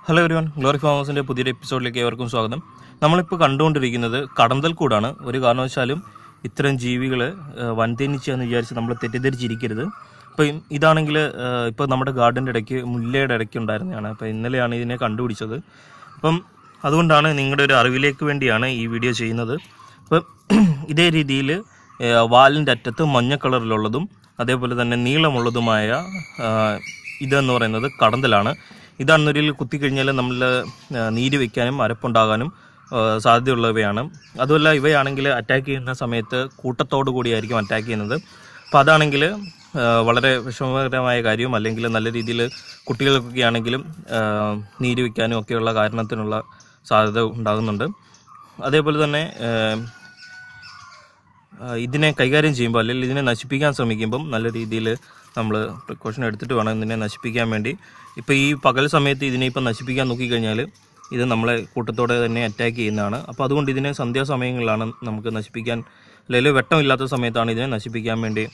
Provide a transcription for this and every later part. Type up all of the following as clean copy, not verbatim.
Hello everyone, glory ഫാമേഴ്സിൻ്റെ പുതിയൊരു എപ്പിസോഡിലേക്ക് ഏവർക്കും സ്വാഗതം. നമ്മളിപ്പോൾ കണ്ടുകൊണ്ടിരിക്കുന്നത് കടന്തൽ കൂടാണ്. ഒരു കാരണവശാലും ഇത്തരം ജീവികൾ വൻതേനീച്ചയെന്ന് വിചാരിച്ച് നമ്മൾ തെറ്റിദ്ധരിച്ചിരിക്കരുത്. അപ്പോൾ ഇതാണെങ്കിൽ ഇപ്പോൾ നമ്മുടെ ഗാർഡൻ്റെ ഇടയ്ക്ക് മുല്ലയുടെ ഇടയ്ക്ക് ഉണ്ടായിരുന്നതാണ്. അപ്പോൾ ഇന്നലെയാണ് ഇതിനെ കണ്ടുപിടിച്ചത്. അപ്പം അതുകൊണ്ടാണ് നിങ്ങളുടെ ഒരു അറിവിലേക്ക് വേണ്ടിയാണ് ഈ വീഡിയോ ചെയ്യുന്നത്. അപ്പം ഇതേ രീതിയിൽ വാലിൻ്റെ അറ്റത്ത് മഞ്ഞ കളറിലുള്ളതും അതേപോലെ തന്നെ നീളമുള്ളതുമായ ഇതെന്ന് പറയുന്നത് കടന്തലാണ്. ഇതാണെന്നൊരിൽ കുത്തിക്കഴിഞ്ഞാൽ നമ്മൾ നീര് വയ്ക്കാനും അരപ്പുണ്ടാകാനും സാധ്യതയുള്ളവയാണ്. അതുമല്ല, ഇവയാണെങ്കിൽ അറ്റാക്ക് ചെയ്യുന്ന സമയത്ത് കൂട്ടത്തോടു കൂടിയായിരിക്കും അറ്റാക്ക് ചെയ്യുന്നത്. അപ്പോൾ അതാണെങ്കിൽ വളരെ വിഷമകരമായ കാര്യവും, അല്ലെങ്കിൽ നല്ല രീതിയിൽ കുട്ടികൾക്കൊക്കെ ആണെങ്കിലും നീര് വയ്ക്കാനും ഒക്കെയുള്ള കാരണത്തിനുള്ള സാധ്യത ഉണ്ടാകുന്നുണ്ട്. അതേപോലെ തന്നെ ഇതിനെ കൈകാര്യം ചെയ്യുമ്പോൾ, അല്ലെങ്കിൽ ഇതിനെ നശിപ്പിക്കാൻ ശ്രമിക്കുമ്പം നല്ല രീതിയിൽ നമ്മൾ പ്രിക്കോഷൻ എടുത്തിട്ട് വേണം ഇതിനെ നശിപ്പിക്കാൻ വേണ്ടി. ഇപ്പോൾ ഈ പകൽ സമയത്ത് ഇതിനെ ഇപ്പം നശിപ്പിക്കാൻ നോക്കിക്കഴിഞ്ഞാൽ ഇത് നമ്മളെ കൂട്ടത്തോടെ തന്നെ അറ്റാക്ക് ചെയ്യുന്നതാണ്. അപ്പോൾ അതുകൊണ്ട് ഇതിനെ സന്ധ്യാസമയങ്ങളിലാണ് നമുക്ക് നശിപ്പിക്കാൻ, അല്ലെങ്കിൽ വെട്ടമില്ലാത്ത സമയത്താണ് ഇതിനെ നശിപ്പിക്കാൻ വേണ്ടി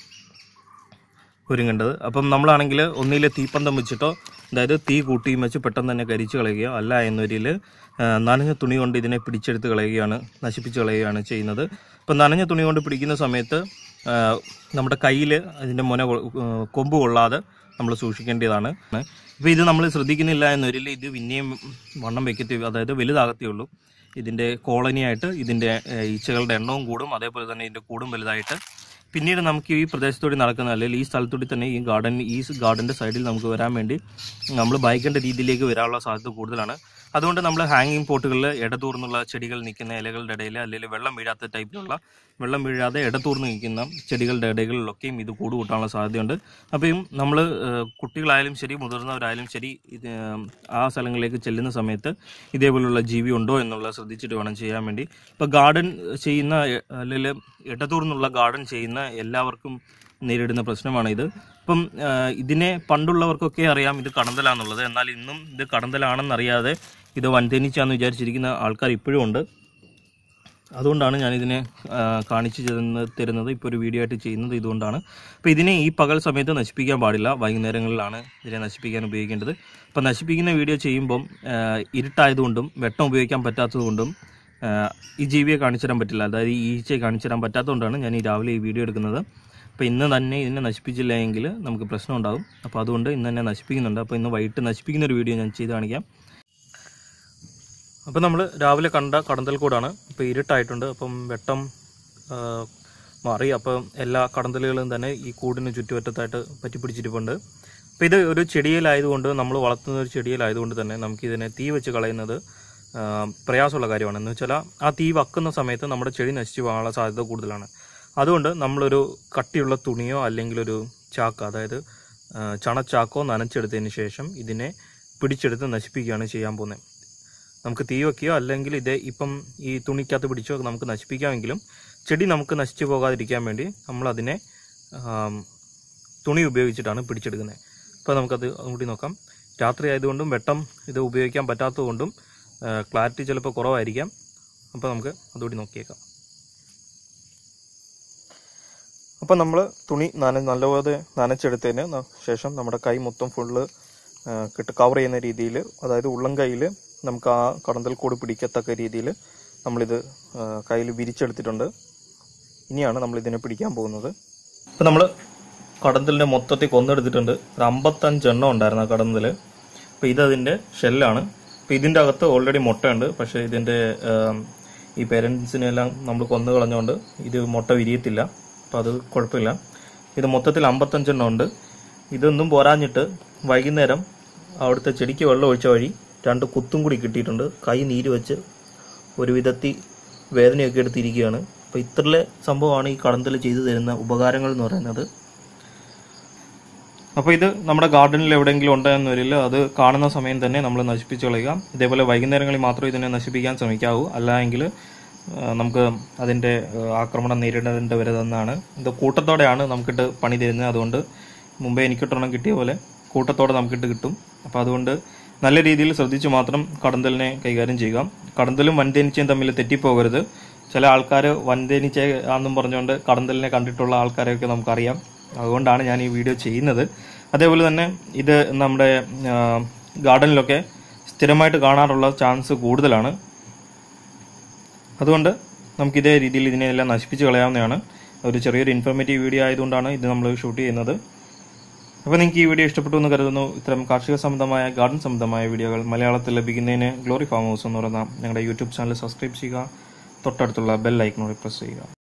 ഒരുങ്ങേണ്ടത്. അപ്പം നമ്മളാണെങ്കിൽ ഒന്നിൽ തീപ്പന്തം വെച്ചിട്ടോ, അതായത് തീ കൂട്ടിയും വെച്ച് പെട്ടെന്ന് തന്നെ കരിച്ച് കളയുകയോ, അല്ല എന്നൊരിൽ നനഞ്ഞ തുണി കൊണ്ട് ഇതിനെ പിടിച്ചെടുത്ത് കളയുകയാണ്, നശിപ്പിച്ച് കളയുകയാണ് ചെയ്യുന്നത്. ഇപ്പം നനഞ്ഞ തുണി കൊണ്ട് പിടിക്കുന്ന സമയത്ത് നമ്മുടെ കയ്യിൽ അതിൻ്റെ കൊമ്പ് കൊള്ളാതെ നമ്മൾ സൂക്ഷിക്കേണ്ടതാണ്. ഇപ്പോൾ ഇത് നമ്മൾ ശ്രദ്ധിക്കുന്നില്ല എന്നൊരിൽ ഇത് പിന്നെയും വണ്ണം വയ്ക്കത്തേ, അതായത് വലുതാകത്തേ ഉള്ളൂ. ഇതിൻ്റെ കോളനിയായിട്ട് ഇതിൻ്റെ ഈച്ചകളുടെ എണ്ണവും കൂടും, അതേപോലെ തന്നെ ഇതിൻ്റെ കൂടും വലുതായിട്ട് പിന്നീട് നമുക്ക് ഈ പ്രദേശത്തോടെ നടക്കുന്ന, അല്ലെങ്കിൽ ഈ സ്ഥലത്തോടെ തന്നെ ഈ ഗാർഡൻ്റെ സൈഡിൽ നമുക്ക് വരാൻ വേണ്ടി നമ്മൾ ഭയക്കേണ്ട രീതിയിലേക്ക് വരാനുള്ള സാധ്യത കൂടുതലാണ്. അതുകൊണ്ട് നമ്മൾ ഹാങ്ങിങ് പോട്ടുകളിൽ ഇടതൂർന്നുള്ള ചെടികൾ നിൽക്കുന്ന ഇലകളുടെ ഇടയിൽ, അല്ലെങ്കിൽ വെള്ളം വീഴാത്ത ടൈപ്പിലുള്ള, വെള്ളം വീഴാതെ ഇടതൂർന്ന് നിൽക്കുന്ന ചെടികളുടെ ഇടകളിലൊക്കെയും ഇത് കൂട് കൂട്ടാനുള്ള സാധ്യതയുണ്ട്. അപ്പം നമ്മൾ കുട്ടികളായാലും ശരി, മുതിർന്നവരായാലും ശരി, ആ സ്ഥലങ്ങളിലേക്ക് ചെല്ലുന്ന സമയത്ത് ഇതേപോലുള്ള ജീവി ഉണ്ടോ എന്നുള്ള ശ്രദ്ധിച്ചിട്ട് വേണം ചെയ്യാൻ വേണ്ടി. ഇപ്പോൾ ഗാർഡൻ ചെയ്യുന്ന, അല്ലെങ്കിൽ ഇടതൂർന്നുള്ള ഗാർഡൻ ചെയ്യുന്ന എല്ലാവർക്കും നേരിടുന്ന പ്രശ്നമാണ് ഇത്. ഇപ്പം ഇതിനെ പണ്ടുള്ളവർക്കൊക്കെ അറിയാം ഇത് കടന്തലാന്നുള്ളത്. എന്നാൽ ഇന്നും ഇത് കടന്തലാണെന്നറിയാതെ ഇത് വൻതേനീച്ചയാണെന്ന് വിചാരിച്ചിരിക്കുന്ന ആൾക്കാർ ഇപ്പോഴും ഉണ്ട്. അതുകൊണ്ടാണ് ഞാനിതിനെ കാണിച്ചു തരുന്നത്, ഇപ്പോൾ ഒരു വീഡിയോ ആയിട്ട് ചെയ്യുന്നത് ഇതുകൊണ്ടാണ്. അപ്പോൾ ഇതിനെ ഈ പകൽ സമയത്ത് നശിപ്പിക്കാൻ പാടില്ല, വൈകുന്നേരങ്ങളിലാണ് ഇതിനെ നശിപ്പിക്കാൻ ഉപയോഗിക്കേണ്ടത്. അപ്പോൾ നശിപ്പിക്കുന്ന വീഡിയോ ചെയ്യുമ്പം ഇരുട്ടായതുകൊണ്ടും വെട്ടം ഉപയോഗിക്കാൻ പറ്റാത്തതുകൊണ്ടും ഈ ജീവിയെ കാണിച്ചു തരാൻ പറ്റില്ല, അതായത് ഈ ഈച്ചയെ കാണിച്ചു തരാൻ പറ്റാത്തതുകൊണ്ടാണ് ഞാൻ ഈ രാവിലെ ഈ വീഡിയോ എടുക്കുന്നത്. അപ്പോൾ ഇന്ന് തന്നെ ഇതിനെ നശിപ്പിച്ചില്ല എങ്കിൽ നമുക്ക് പ്രശ്നം ഉണ്ടാകും. അപ്പോൾ അതുകൊണ്ട് ഇന്ന് തന്നെ നശിപ്പിക്കുന്നുണ്ട്. അപ്പോൾ ഇന്ന് വൈകിട്ട് നശിപ്പിക്കുന്ന ഒരു വീഡിയോ ഞാൻ ചെയ്ത് കാണിക്കാം. അപ്പോൾ നമ്മൾ രാവിലെ കണ്ട കടന്തൽ കൂടാണ്. ഇപ്പോൾ ഇരുട്ടായിട്ടുണ്ട്, അപ്പം വെട്ടം മാറി. അപ്പം എല്ലാ കടന്തലുകളും തന്നെ ഈ കൂടിന് ചുറ്റുവറ്റത്തായിട്ട് പറ്റിപ്പിടിച്ചിരിപ്പുണ്ട്. അപ്പോൾ ഇത് ഒരു ചെടിയിലായതുകൊണ്ട്, നമ്മൾ വളർത്തുന്ന ഒരു ചെടിയിലായതുകൊണ്ട് തന്നെ നമുക്കിതിനെ തീ വെച്ച് കളയുന്നത് പ്രയാസമുള്ള കാര്യമാണ്. എന്ന് വെച്ചാൽ ആ തീ വക്കുന്ന സമയത്ത് നമ്മുടെ ചെടി നശിച്ചു പോകാനുള്ള സാധ്യത കൂടുതലാണ്. അതുകൊണ്ട് നമ്മളൊരു കട്ടിയുള്ള തുണിയോ അല്ലെങ്കിൽ ഒരു ചാക്ക്, അതായത് ചണച്ചാക്കോ നനച്ചെടുത്തതിന് ശേഷം ഇതിനെ പിടിച്ചെടുത്ത് നശിപ്പിക്കുകയാണ് ചെയ്യാൻ പോകുന്നത്. നമുക്ക് തീ വയ്ക്കുകയോ അല്ലെങ്കിൽ ഇപ്പം ഈ തുണിക്കകത്ത് പിടിച്ചോ നമുക്ക് നശിപ്പിക്കാമെങ്കിലും ചെടി നമുക്ക് നശിച്ചു പോകാതിരിക്കാൻ വേണ്ടി നമ്മളതിനെ തുണി ഉപയോഗിച്ചിട്ടാണ് പിടിച്ചെടുക്കുന്നത്. അപ്പോൾ നമുക്കത് കൂടി നോക്കാം. രാത്രി ആയതുകൊണ്ടും വെട്ടം ഇത് ഉപയോഗിക്കാൻ പറ്റാത്തതുകൊണ്ടും ക്ലാരിറ്റി ചിലപ്പോൾ കുറവായിരിക്കാം. അപ്പോൾ നമുക്ക് അതുകൂടി നോക്കിയേക്കാം. അപ്പം നമ്മൾ തുണി നല്ലപോലെ നനച്ചെടുത്തതിന് ശേഷം നമ്മുടെ കൈ മൊത്തം ഫുള്ള് കവർ ചെയ്യുന്ന രീതിയിൽ, അതായത് ഉള്ളം കൈയിൽ നമുക്ക് ആ കടന്തൽ കൂട് പിടിക്കത്തക്ക രീതിയിൽ നമ്മളിത് കയ്യിൽ വിരിച്ചെടുത്തിട്ടുണ്ട്. ഇനിയാണ് നമ്മളിതിനെ പിടിക്കാൻ പോകുന്നത്. ഇപ്പം നമ്മൾ കടന്തലിനെ മൊത്തത്തിൽ കൊന്നെടുത്തിട്ടുണ്ട്. ഒരു 55 എണ്ണം ഉണ്ടായിരുന്നു ആ കടന്തൽ. അപ്പോൾ ഇതതിൻ്റെ ഷെല്ലാണ്. അപ്പോൾ ഇതിൻ്റെ അകത്ത് ഓൾറെഡി മുട്ടയുണ്ട്. പക്ഷേ ഇതിൻ്റെ ഈ പേരൻസിനെല്ലാം നമ്മൾ കൊന്നു കളഞ്ഞുകൊണ്ട് ഇത് മുട്ട വിരിയത്തില്ല. അപ്പോൾ അത് കുഴപ്പമില്ല. ഇത് മൊത്തത്തിൽ 55 എണ്ണം ഉണ്ട്. ഇതൊന്നും പോരാഞ്ഞിട്ട് വൈകുന്നേരം അവിടുത്തെ ചെടിക്ക് വെള്ളം ഒഴിച്ച വഴി 2 കുത്തും കൂടി കിട്ടിയിട്ടുണ്ട്. കൈ നീര് വെച്ച് ഒരു വിധത്തിൽ വേദനയൊക്കെ എടുത്തിരിക്കുകയാണ്. അപ്പോൾ ഇത്രയുള്ള സംഭവമാണ് ഈ കടന്തൽ ചെയ്തു തരുന്ന ഉപകാരങ്ങൾ എന്ന് പറയുന്നത്. അപ്പോൾ ഇത് നമ്മുടെ ഗാർഡനിൽ എവിടെയെങ്കിലും ഉണ്ടെന്ന് വരില്ല, അത് കാണുന്ന സമയം തന്നെ നമ്മൾ നശിപ്പിച്ച് കളയുക. ഇതേപോലെ വൈകുന്നേരങ്ങളിൽ മാത്രമേ ഇതിനെ നശിപ്പിക്കാൻ ശ്രമിക്കാവൂ, അല്ലെങ്കിൽ നമുക്ക് അതിൻ്റെ ആക്രമണം നേരിടേണ്ടി വരുന്നതാണ്. ഇത് കൂട്ടത്തോടെയാണ് നമുക്കിട്ട് പണി തരുന്നത്. അതുകൊണ്ട് മുമ്പേ എനിക്കിട്ടൊരെണ്ണം കിട്ടിയ പോലെ കൂട്ടത്തോടെ നമുക്കിട്ട് കിട്ടും. അപ്പോൾ അതുകൊണ്ട് നല്ല രീതിയിൽ ശ്രദ്ധിച്ച് മാത്രം കടന്തലിനെ കൈകാര്യം ചെയ്യുക. കടന്തലും വൻതേനീച്ചയും തമ്മിൽ തെറ്റിപ്പോകരുത്. ചില ആൾക്കാർ വൻതേനീച്ച ആണെന്നും പറഞ്ഞുകൊണ്ട് കടന്തലിനെ കണ്ടിട്ടുള്ള ആൾക്കാരെയൊക്കെ നമുക്കറിയാം. അതുകൊണ്ടാണ് ഞാൻ ഈ വീഡിയോ ചെയ്യുന്നത്. അതേപോലെ തന്നെ ഇത് നമ്മുടെ ഗാർഡനിലൊക്കെ സ്ഥിരമായിട്ട് കാണാറുള്ള ചാൻസ് കൂടുതലാണ്. അതുകൊണ്ട് നമുക്ക് ഇതേ രീതിയിൽ ഇതിനെല്ലാം നശിപ്പിച്ച് കളയാവുന്നതാണ്. ഒരു ചെറിയൊരു ഇൻഫോർമേറ്റീവ് വീഡിയോ ആയതുകൊണ്ടാണ് ഇത് നമ്മൾ ഷൂട്ട് ചെയ്യുന്നത്. അപ്പോൾ നിങ്ങൾക്ക് ഈ വീഡിയോ ഇഷ്ടപ്പെട്ടു എന്ന് കരുതുന്നു. ഇത്തരം കാർഷിക സംബന്ധമായ ഗാർഡൻ സംബന്ധമായ വീഡിയോകൾ മലയാളത്തിൽ ലഭിക്കുന്നതിന് ഗ്ലോറി ഫാം ഹൗസ് എന്ന് പറയുന്ന ഞങ്ങളുടെ യൂട്യൂബ് ചാനൽ സബ്സ്ക്രൈബ് ചെയ്യുക. തൊട്ടടുത്തുള്ള ബെൽ ഐക്കണോട് പ്രസ് ചെയ്യുക.